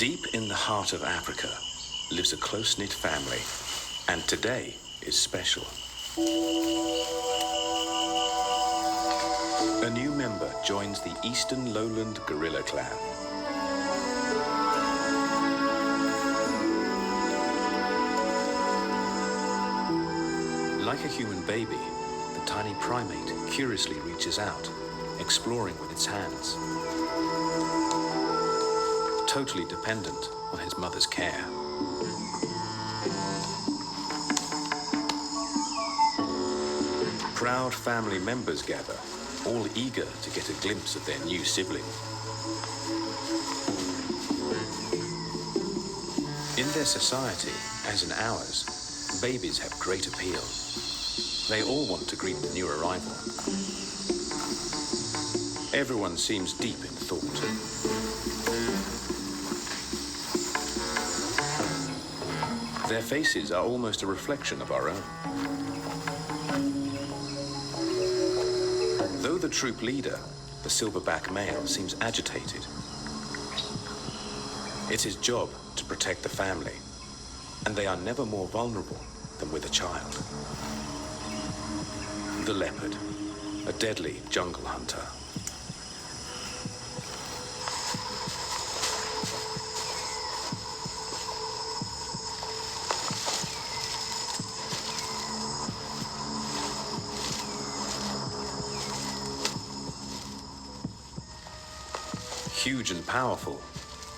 Deep in the heart of Africa lives a close-knit family, and today is special. A new member joins the Eastern Lowland gorilla clan. Like a human baby, the tiny primate curiously reaches out, exploring with its hands. Totally dependent on his mother's care. Proud family members gather, all eager to get a glimpse of their new sibling. In their society, as in ours, babies have great appeal. They all want to greet the new arrival. Everyone seems deep in thought. Their faces are almost a reflection of our own. Though the troop leader, the silverback male, seems agitated, it's his job to protect the family, and they are never more vulnerable than with a child. The leopard, a deadly jungle hunter. Huge and powerful,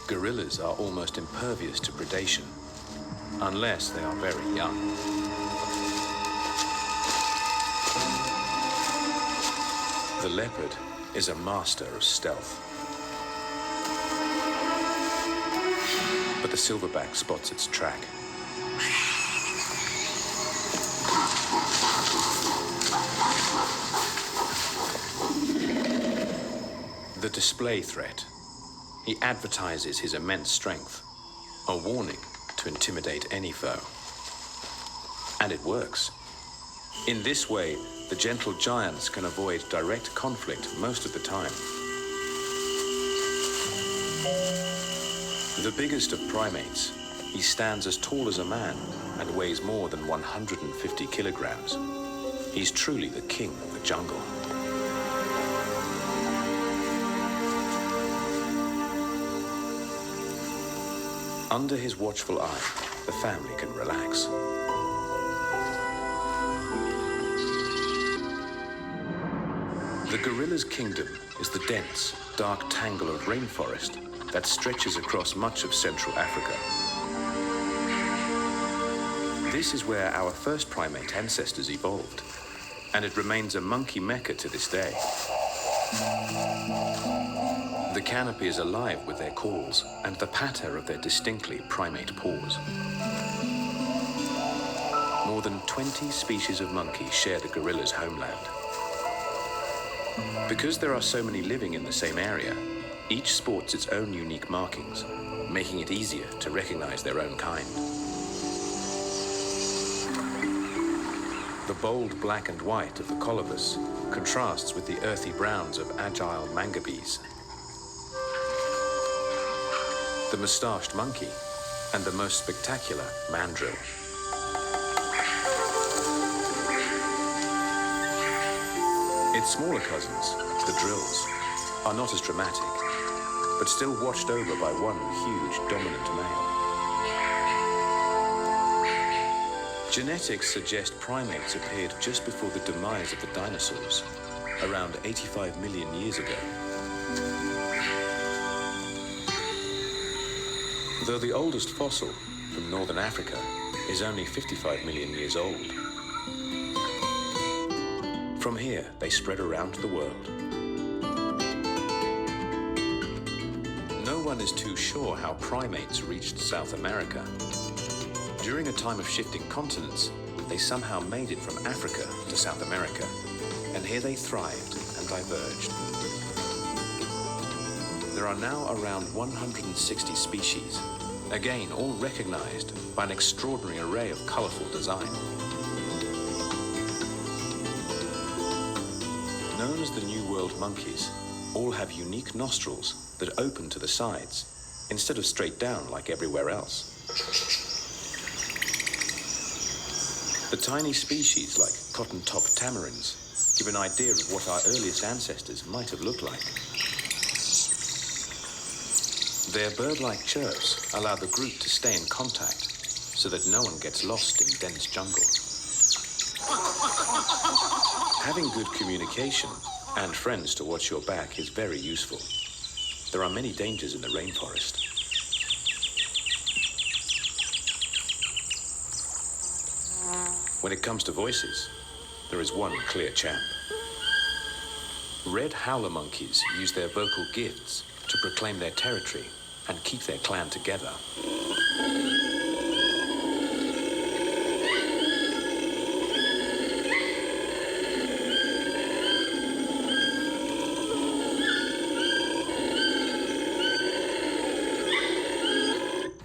gorillas are almost impervious to predation, unless they are very young. The leopard is a master of stealth. But the silverback spots its track. The display threat. He advertises his immense strength, a warning to intimidate any foe. And it works. In this way, the gentle giants can avoid direct conflict most of the time. The biggest of primates, he stands as tall as a man and weighs more than 150 kilograms. He's truly the king of the jungle. Under his watchful eye, the family can relax. The gorilla's kingdom is the dense, dark tangle of rainforest that stretches across much of Central Africa. This is where our first primate ancestors evolved, and it remains a monkey mecca to this day. The canopy is alive with their calls and the patter of their distinctly primate paws. More than 20 species of monkey share the gorilla's homeland. Because there are so many living in the same area, each sports its own unique markings, making it easier to recognize their own kind. The bold black and white of the colobus contrasts with the earthy browns of agile mangabes. The mustached monkey, and the most spectacular mandrill. Its smaller cousins, the drills, are not as dramatic, but still watched over by one huge dominant male. Genetics suggest primates appeared just before the demise of the dinosaurs, around 85 million years ago. Though the oldest fossil, from northern Africa, is only 55 million years old. From here, they spread around the world. No one is too sure how primates reached South America. During a time of shifting continents, they somehow made it from Africa to South America, and here they thrived and diverged. There are now around 160 species, again all recognized by an extraordinary array of colorful design. Known as the New World monkeys, all have unique nostrils that open to the sides, instead of straight down like everywhere else. The tiny species like cotton-top tamarins give an idea of what our earliest ancestors might have looked like. Their bird-like chirps allow the group to stay in contact so that no one gets lost in dense jungle. Having good communication and friends to watch your back is very useful. There are many dangers in the rainforest. When it comes to voices, there is one clear champ. Red howler monkeys use their vocal gifts to proclaim their territory and keep their clan together.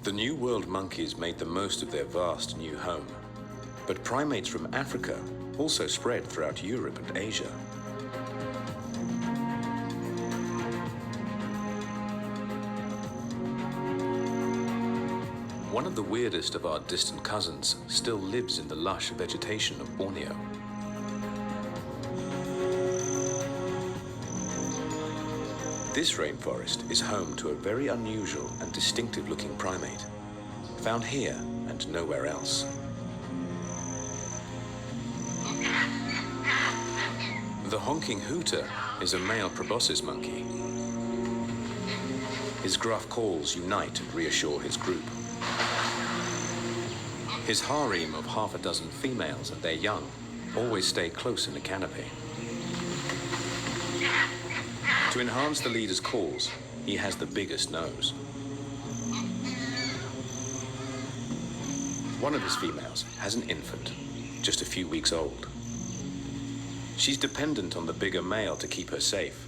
The New World monkeys made the most of their vast new home, but primates from Africa also spread throughout Europe and Asia. One of the weirdest of our distant cousins still lives in the lush vegetation of Borneo. This rainforest is home to a very unusual and distinctive-looking primate, found here and nowhere else. The honking hooter is a male proboscis monkey. His gruff calls unite and reassure his group. His harem of half a dozen females and their young always stay close in a canopy. To enhance the leader's calls, he has the biggest nose. One of his females has an infant, just a few weeks old. She's dependent on the bigger male to keep her safe,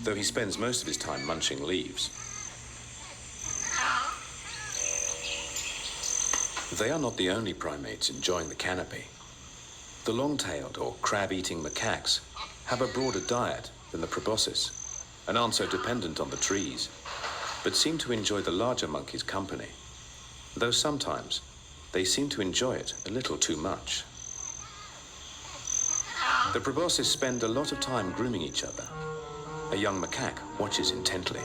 though he spends most of his time munching leaves. They are not the only primates enjoying the canopy. The long-tailed or crab-eating macaques have a broader diet than the proboscis and aren't so dependent on the trees, but seem to enjoy the larger monkey's company, though sometimes they seem to enjoy it a little too much. The proboscis spend a lot of time grooming each other. A young macaque watches intently.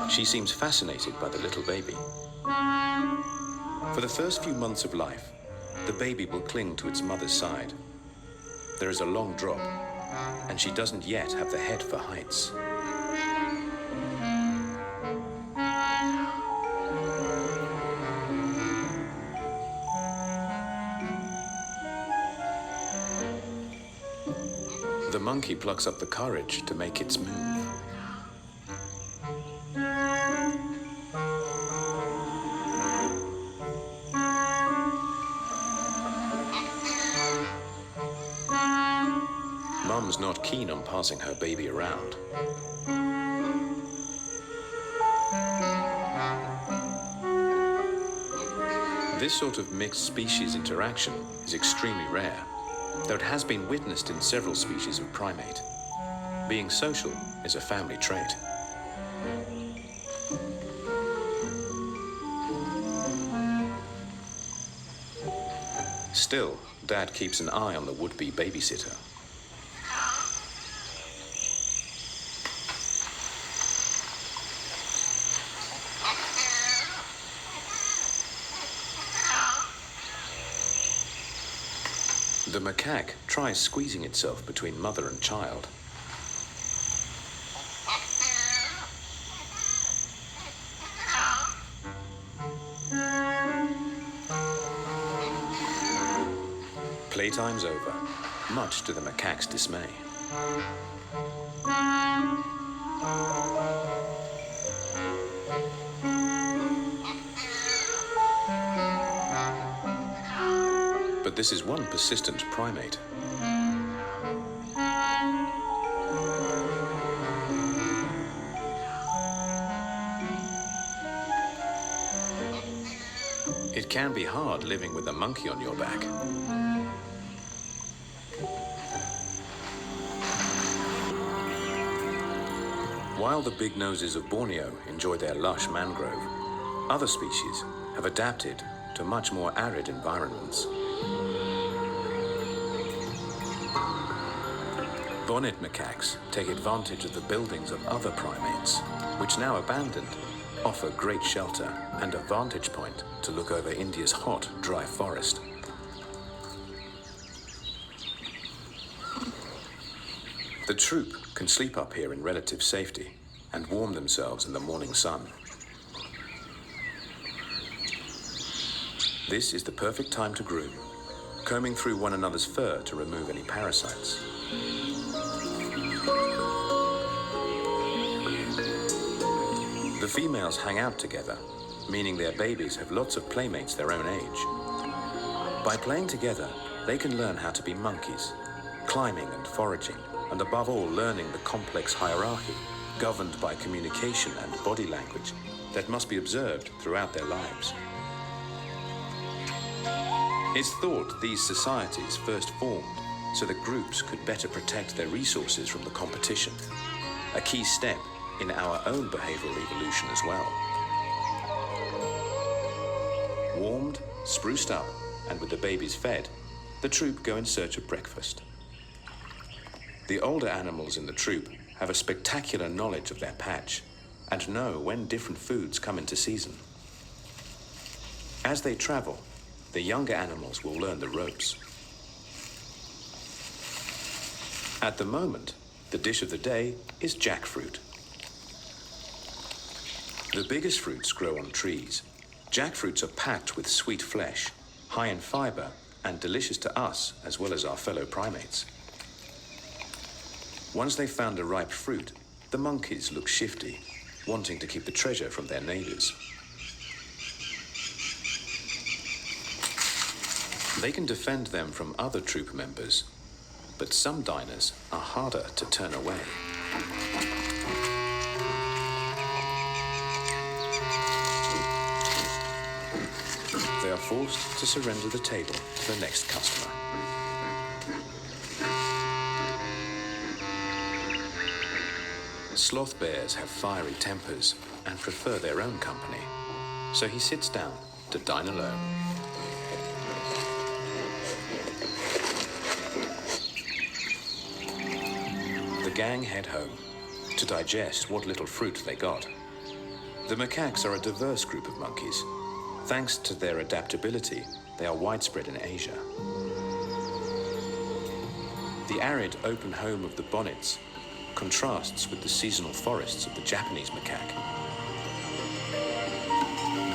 She seems fascinated by the little baby. For the first few months of life, the baby will cling to its mother's side. There is a long drop, and she doesn't yet have the head for heights. The monkey plucks up the courage to make its move. Mum's not keen on passing her baby around. This sort of mixed species interaction is extremely rare, though it has been witnessed in several species of primate. Being social is a family trait. Still, Dad keeps an eye on the would-be babysitter. The macaque tries squeezing itself between mother and child. Playtime's over, much to the macaque's dismay. But this is one persistent primate. It can be hard living with a monkey on your back. While the big noses of Borneo enjoy their lush mangrove, other species have adapted to much more arid environments. Bonnet macaques take advantage of the buildings of other primates, which now abandoned, offer great shelter and a vantage point to look over India's hot, dry forest. The troop can sleep up here in relative safety and warm themselves in the morning sun. This is the perfect time to groom, combing through one another's fur to remove any parasites. The females hang out together, meaning their babies have lots of playmates their own age. By playing together, they can learn how to be monkeys, climbing and foraging, and above all learning the complex hierarchy governed by communication and body language that must be observed throughout their lives. It's thought these societies first formed so that groups could better protect their resources from the competition, a key step in our own behavioral evolution as well. Warmed, spruced up, and with the babies fed, the troop go in search of breakfast. The older animals in the troop have a spectacular knowledge of their patch and know when different foods come into season. As they travel, the younger animals will learn the ropes. At the moment, the dish of the day is jackfruit. The biggest fruits grow on trees. Jackfruits are packed with sweet flesh, high in fiber, and delicious to us as well as our fellow primates. Once they've found a ripe fruit, the monkeys look shifty, wanting to keep the treasure from their neighbors. They can defend them from other troop members, but some diners are harder to turn away. They are forced to surrender the table to the next customer. Sloth bears have fiery tempers and prefer their own company, so he sits down to dine alone. The gang head home to digest what little fruit they got. The macaques are a diverse group of monkeys. Thanks to their adaptability, they are widespread in Asia. The arid open home of the bonnets contrasts with the seasonal forests of the Japanese macaque.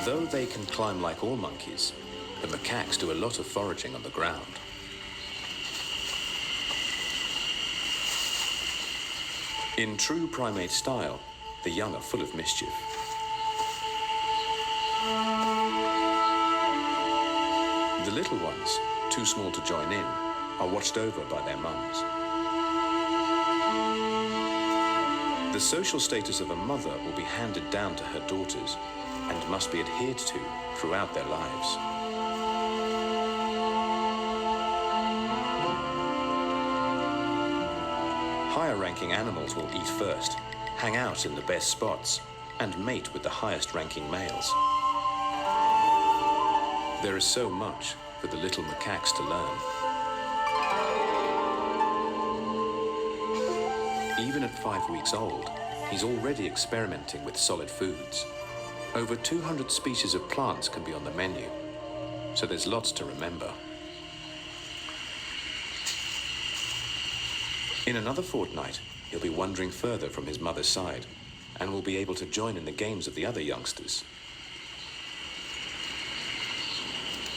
Though they can climb like all monkeys, the macaques do a lot of foraging on the ground. In true primate style, the young are full of mischief. The little ones, too small to join in, are watched over by their mums. The social status of a mother will be handed down to her daughters and must be adhered to throughout their lives. Higher-ranking animals will eat first, hang out in the best spots, and mate with the highest-ranking males. There is so much for the little macaques to learn. Even at 5 weeks old, he's already experimenting with solid foods. Over 200 species of plants can be on the menu, so there's lots to remember. In another fortnight, he'll be wandering further from his mother's side and will be able to join in the games of the other youngsters.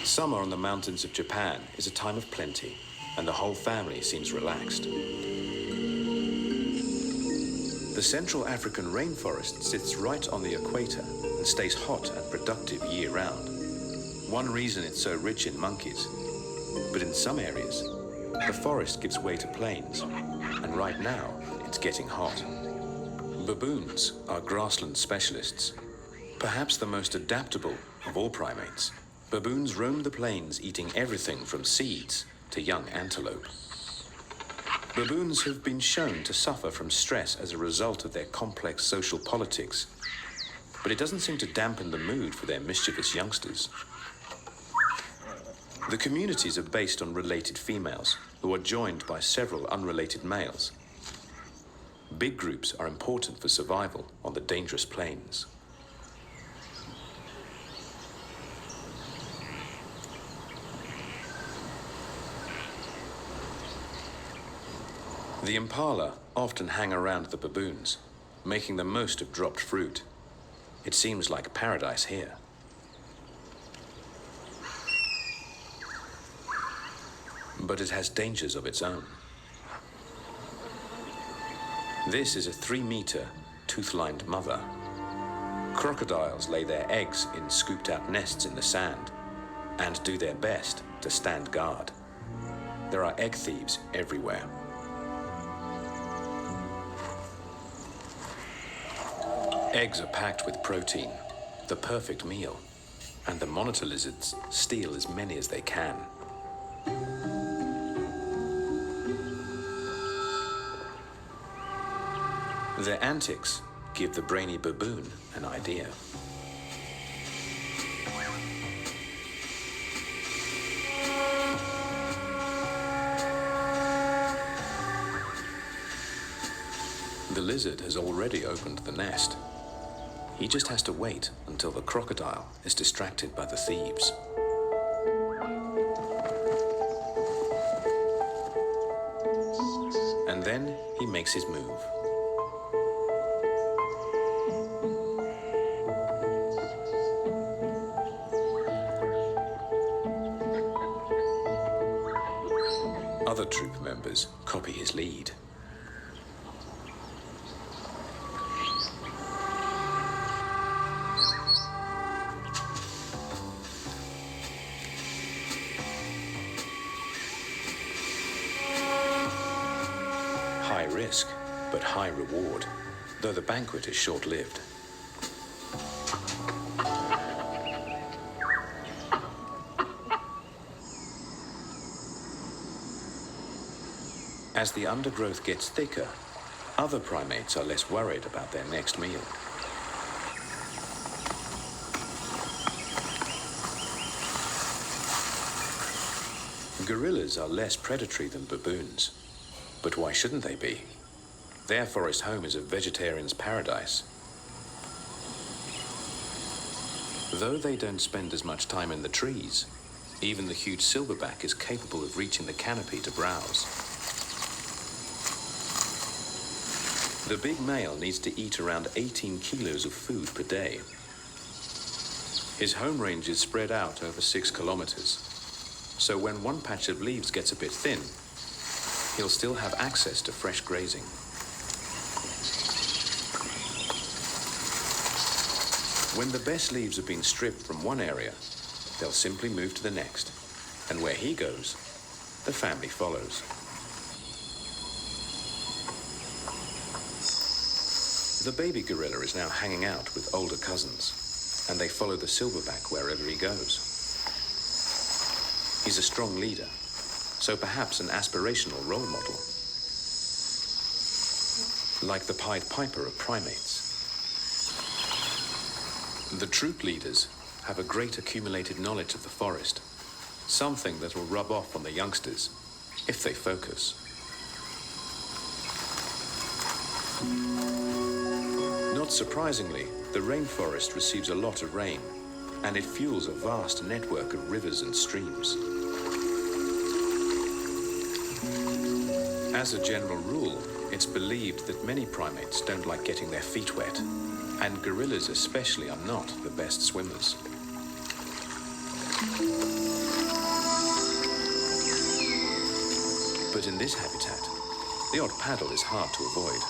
Summer on the mountains of Japan is a time of plenty, and the whole family seems relaxed. The Central African rainforest sits right on the equator and stays hot and productive year-round. One reason it's so rich in monkeys. But in some areas, the forest gives way to plains, and right now, it's getting hot. Baboons are grassland specialists, perhaps the most adaptable of all primates. Baboons roam the plains eating everything from seeds to young antelope. Baboons have been shown to suffer from stress as a result of their complex social politics, but it doesn't seem to dampen the mood for their mischievous youngsters. The communities are based on related females, who are joined by several unrelated males. Big groups are important for survival on the dangerous plains. The impala often hang around the baboons, making the most of dropped fruit. It seems like paradise here. But it has dangers of its own. This is a 3-meter, tooth-lined mother. Crocodiles lay their eggs in scooped-out nests in the sand and do their best to stand guard. There are egg thieves everywhere. Eggs are packed with protein, the perfect meal, and the monitor lizards steal as many as they can. Their antics give the brainy baboon an idea. The lizard has already opened the nest. He just has to wait until the crocodile is distracted by the thieves. And then he makes his move. Other troop members copy his lead. High risk, but high reward, though the banquet is short-lived. As the undergrowth gets thicker, other primates are less worried about their next meal. Gorillas are less predatory than baboons. But why shouldn't they be? Their forest home is a vegetarian's paradise. Though they don't spend as much time in the trees, even the huge silverback is capable of reaching the canopy to browse. The big male needs to eat around 18 kilos of food per day. His home range is spread out over 6 kilometers, so when one patch of leaves gets a bit thin, he'll still have access to fresh grazing. When the best leaves have been stripped from one area, they'll simply move to the next, and where he goes, the family follows. The baby gorilla is now hanging out with older cousins, and they follow the silverback wherever he goes. He's a strong leader, so perhaps an aspirational role model. Like the Pied Piper of primates. The troop leaders have a great accumulated knowledge of the forest, something that will rub off on the youngsters if they focus. Not surprisingly, the rainforest receives a lot of rain, and it fuels a vast network of rivers and streams. As a general rule, it's believed that many primates don't like getting their feet wet, and gorillas especially are not the best swimmers. But in this habitat, the odd paddle is hard to avoid.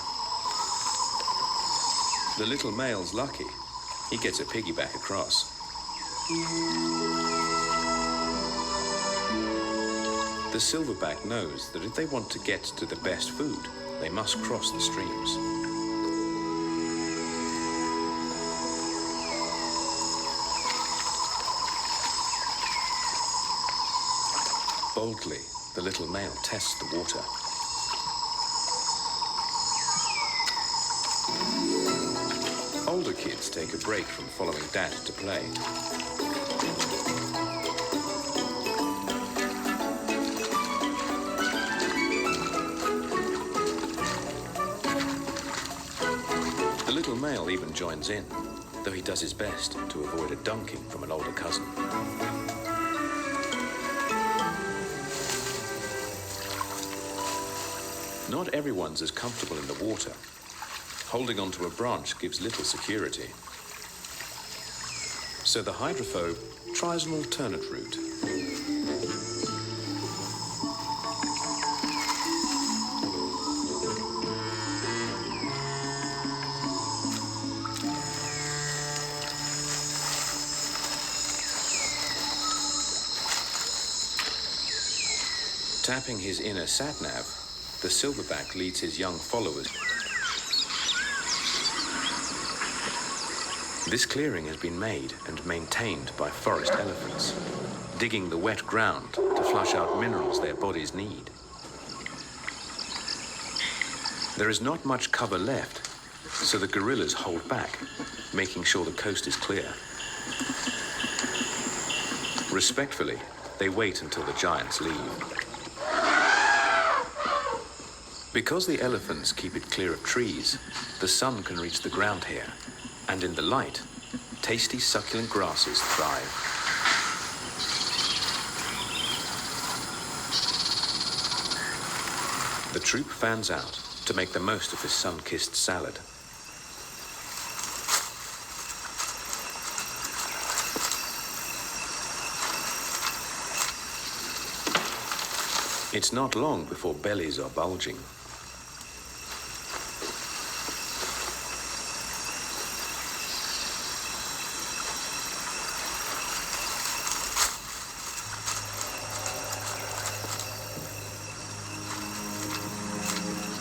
The little male's lucky. He gets a piggyback across. The silverback knows that if they want to get to the best food, they must cross the streams. Boldly, the little male tests the water. older kids take a break from following Dad to play. The little male even joins in, though he does his best to avoid a dunking from an older cousin. Not everyone's as comfortable in the water. Holding onto a branch gives little security. So the hydrophobe tries an alternate route. Tapping his inner sat-nav, the silverback leads his young followers. This clearing has been made and maintained by forest elephants, digging the wet ground to flush out minerals their bodies need. There is not much cover left, so the gorillas hold back, making sure the coast is clear. Respectfully, they wait until the giants leave. Because the elephants keep it clear of trees, the sun can reach the ground here, and in the light, tasty succulent grasses thrive. The troop fans out to make the most of this sun-kissed salad. It's not long before bellies are bulging.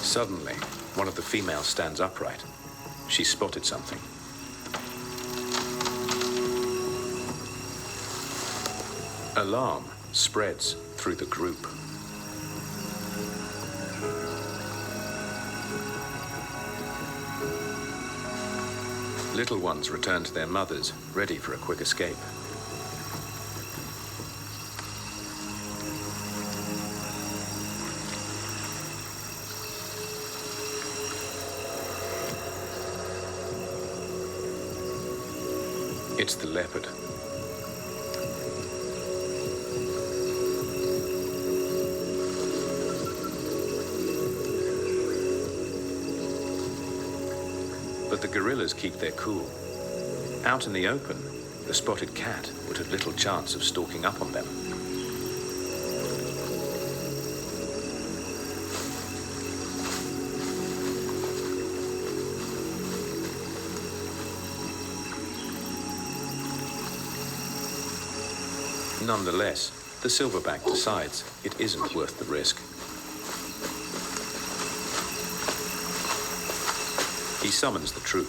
Suddenly, one of the females stands upright. She spotted something. Alarm spreads through the group. Little ones return to their mothers, ready for a quick escape. It's the leopard. But the gorillas keep their cool. Out in the open, the spotted cat would have little chance of stalking up on them. Nonetheless, the silverback decides it isn't worth the risk. He summons the troop.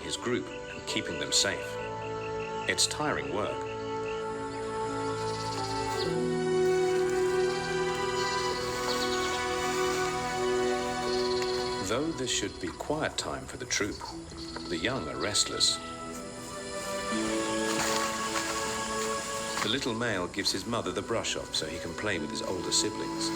His group and keeping them safe. It's tiring work. Though this should be quiet time for the troop, the young are restless. The little male gives his mother the brush off so he can play with his older siblings.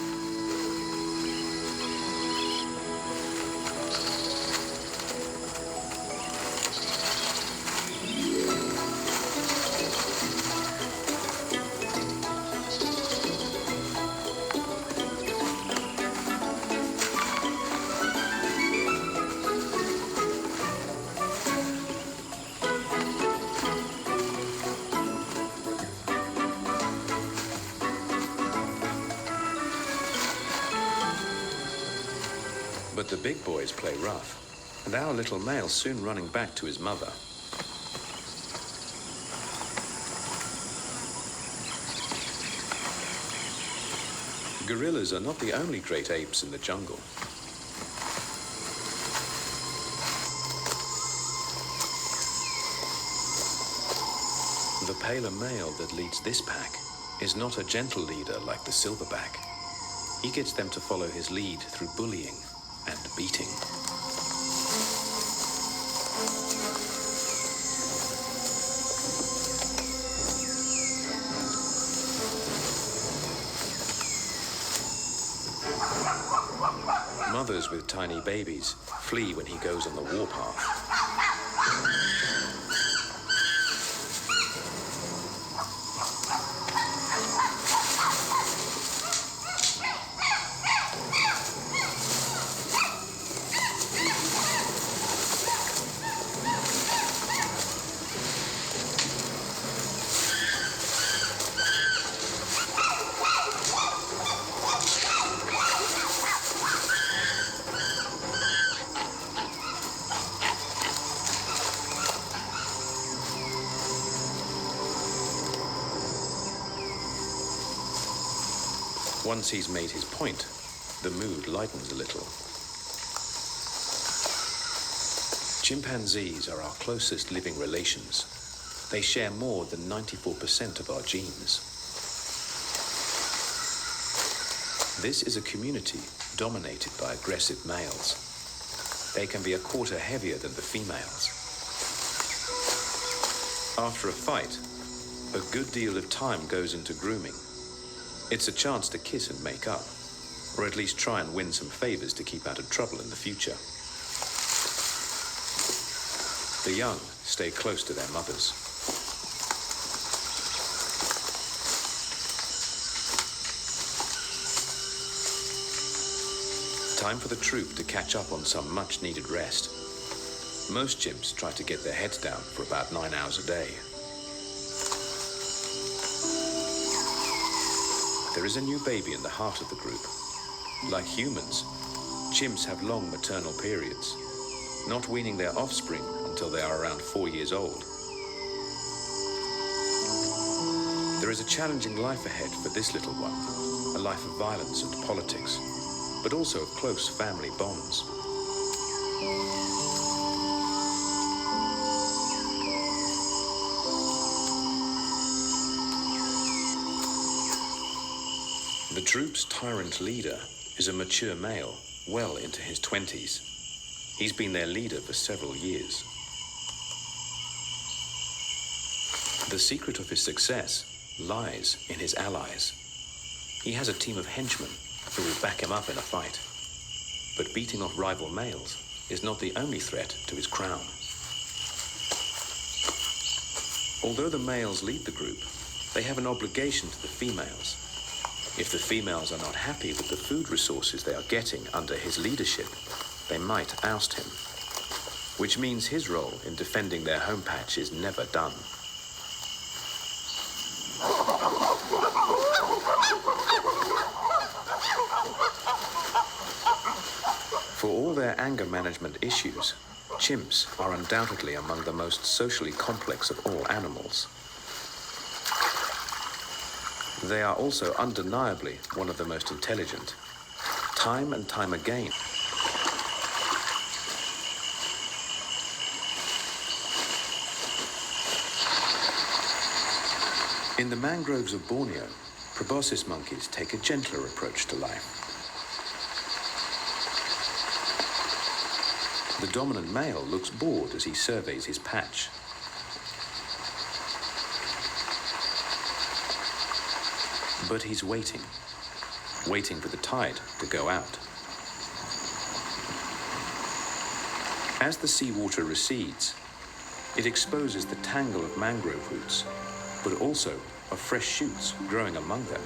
But the big boys play rough, and our little male's soon running back to his mother. Gorillas are not the only great apes in the jungle. The paler male that leads this pack is not a gentle leader like the silverback. He gets them to follow his lead through bullying and beating. Mothers with tiny babies flee when he goes on the warpath. Once he's made his point, the mood lightens a little. Chimpanzees are our closest living relations. They share more than 94% of our genes. This is a community dominated by aggressive males. They can be a quarter heavier than the females. After a fight, a good deal of time goes into grooming. It's a chance to kiss and make up, or at least try and win some favors to keep out of trouble in the future. The young stay close to their mothers. Time for the troop to catch up on some much-needed rest. Most chimps try to get their heads down for about 9 hours a day. There is a new baby in the heart of the group. Like humans, chimps have long maternal periods, not weaning their offspring until they are around 4 years old. There is a challenging life ahead for this little one, a life of violence and politics, but also of close family bonds. The troop's tyrant leader is a mature male, well into his 20s. He's been their leader for several years. The secret of his success lies in his allies. He has a team of henchmen who will back him up in a fight. But beating off rival males is not the only threat to his crown. Although the males lead the group, they have an obligation to the females. If the females are not happy with the food resources they are getting under his leadership, they might oust him, which means his role in defending their home patch is never done. For all their anger management issues, chimps are undoubtedly among the most socially complex of all animals. They are also undeniably one of the most intelligent. Time and time again, in the mangroves of Borneo, proboscis monkeys take a gentler approach to life. The dominant male looks bored as he surveys his patch. But he's waiting for the tide to go out. As the seawater recedes, it exposes the tangle of mangrove roots, but also of fresh shoots growing among them.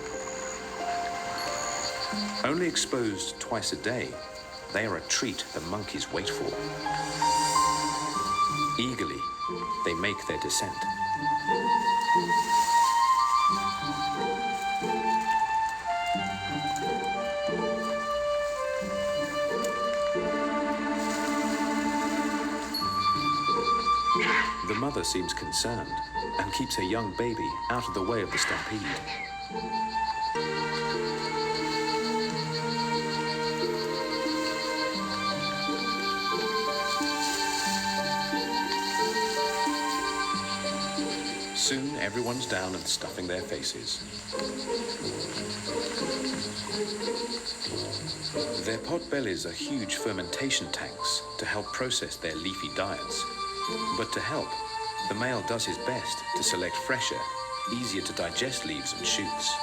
Only exposed twice a day, they are a treat the monkeys wait for. Eagerly, they make their descent. The mother seems concerned and keeps her young baby out of the way of the stampede. Soon everyone's down and stuffing their faces. Their pot bellies are huge fermentation tanks to help process their leafy diets. But to help, the male does his best to select fresher, easier to digest leaves and shoots.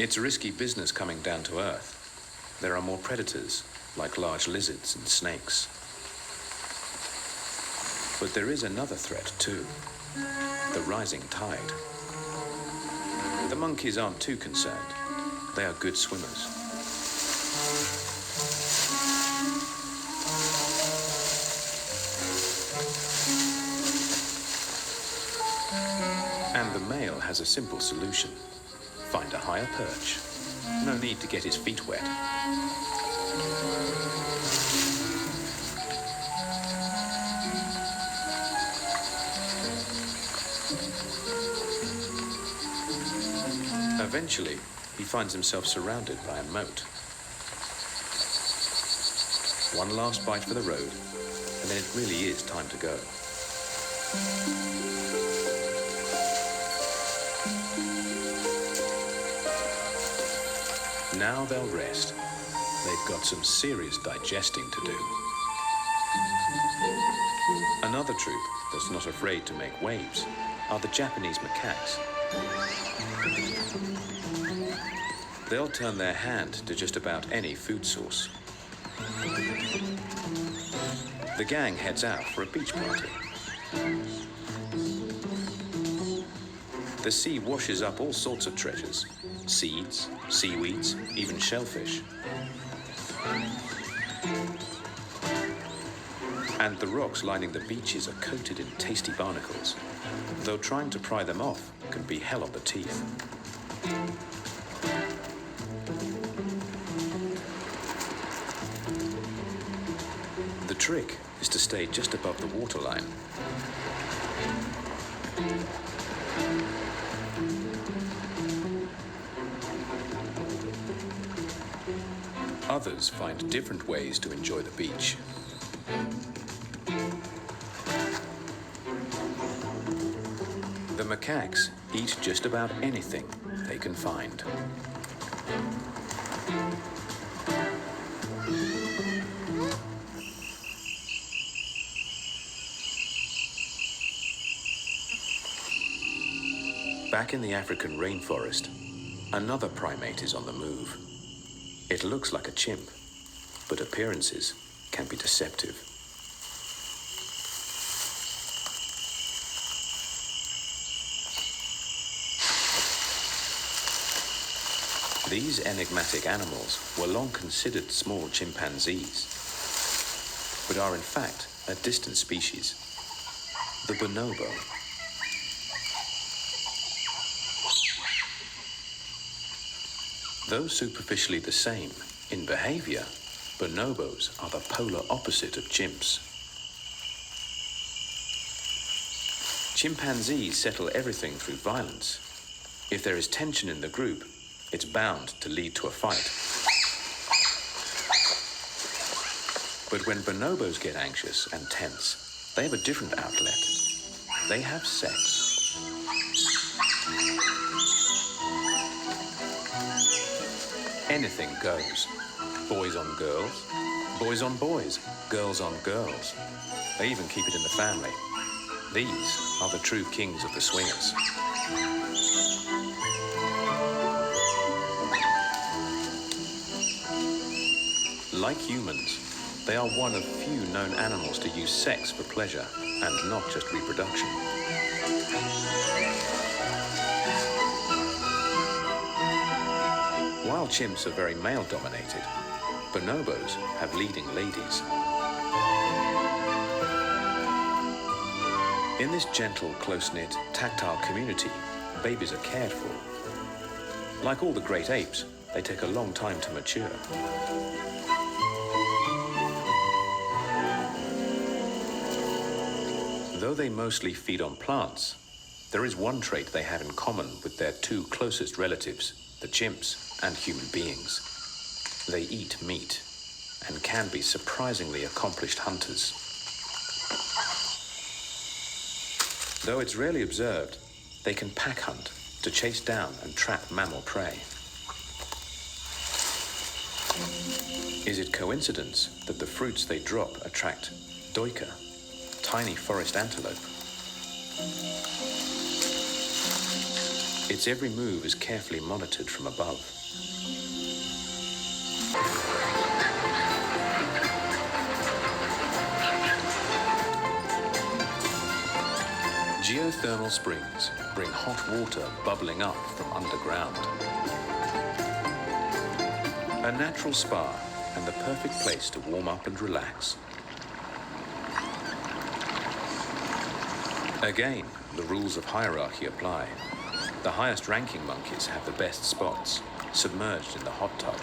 It's a risky business coming down to earth. There are more predators, like large lizards and snakes. But there is another threat too, the rising tide. The monkeys aren't too concerned. They are good swimmers. And the male has a simple solution. Find a higher perch. No need to get his feet wet. Eventually, he finds himself surrounded by a moat. One last bite for the road, and then it really is time to go. Now they'll rest. They've got some serious digesting to do. Another troop that's not afraid to make waves are the Japanese macaques. They'll turn their hand to just about any food source. The gang heads out for a beach party. The sea washes up all sorts of treasures. Seeds, seaweeds, even shellfish. And the rocks lining the beaches are coated in tasty barnacles, though trying to pry them off can be hell on the teeth. The trick is to stay just above the waterline. Others find different ways to enjoy the beach. The macaques eat just about anything they can find. Back in the African rainforest, another primate is on the move. It looks like a chimp, but appearances can be deceptive. These enigmatic animals were long considered small chimpanzees, but are in fact a distant species, the bonobo. Though superficially the same, in behavior, bonobos are the polar opposite of chimps. Chimpanzees settle everything through violence. If there is tension in the group, it's bound to lead to a fight. But when bonobos get anxious and tense, they have a different outlet. They have sex. Anything goes. Boys on girls, boys on boys, girls on girls. They even keep it in the family. These are the true kings of the swingers. Like humans, they are one of few known animals to use sex for pleasure and not just reproduction. While chimps are very male-dominated, bonobos have leading ladies. In this gentle, close-knit, tactile community, babies are cared for. Like all the great apes, they take a long time to mature. Though they mostly feed on plants, there is one trait they have in common with their two closest relatives, the chimps and human beings. They eat meat and can be surprisingly accomplished hunters. Though it's rarely observed, they can pack hunt to chase down and trap mammal prey. Is it coincidence that the fruits they drop attract doika, tiny forest antelope? Its every move is carefully monitored from above. Geothermal springs bring hot water bubbling up from underground. A natural spa and the perfect place to warm up and relax. Again, the rules of hierarchy apply. The highest ranking monkeys have the best spots, submerged in the hot tub.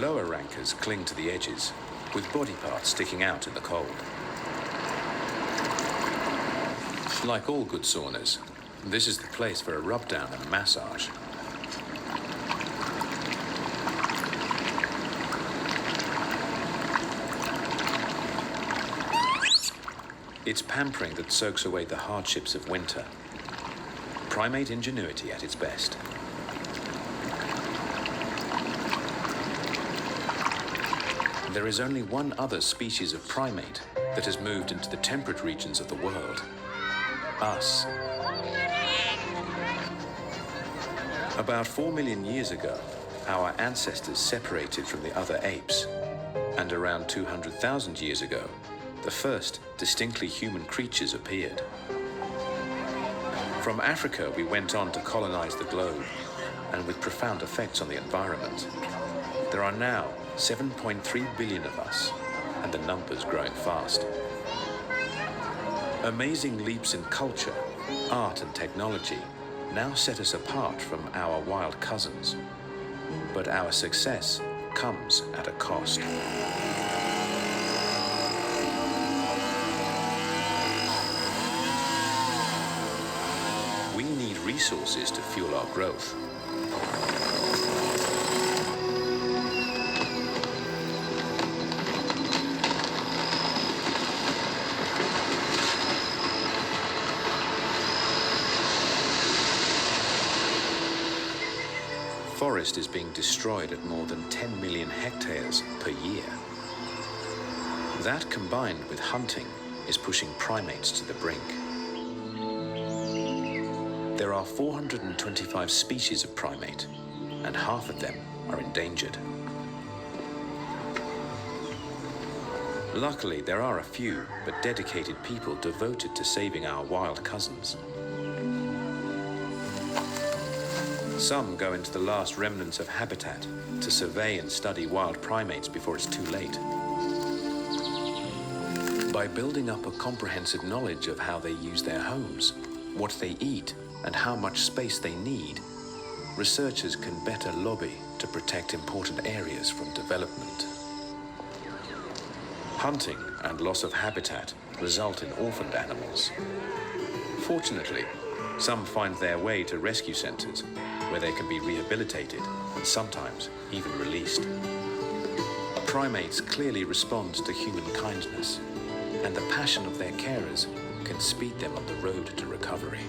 Lower rankers cling to the edges, with body parts sticking out in the cold. Like all good saunas, this is the place for a rub-down and massage. It's pampering that soaks away the hardships of winter. Primate ingenuity at its best. There is only one other species of primate that has moved into the temperate regions of the world. Us. About 4 million years ago, our ancestors separated from the other apes, and around 200,000 years ago, the first distinctly human creatures appeared. From Africa, we went on to colonize the globe, and with profound effects on the environment. There are now 7.3 billion of us, and the number's growing fast. Amazing leaps in culture, art and technology now set us apart from our wild cousins. But our success comes at a cost. We need resources to fuel our growth. Forest is being destroyed at more than 10 million hectares per year. That, combined with hunting, is pushing primates to the brink. There are 425 species of primate, and half of them are endangered. Luckily, there are a few, but dedicated people devoted to saving our wild cousins. Some go into the last remnants of habitat to survey and study wild primates before it's too late. By building up a comprehensive knowledge of how they use their homes, what they eat, and how much space they need, researchers can better lobby to protect important areas from development. Hunting and loss of habitat result in orphaned animals. Fortunately, some find their way to rescue centers where they can be rehabilitated and sometimes even released. Primates clearly respond to human kindness, and the passion of their carers can speed them on the road to recovery.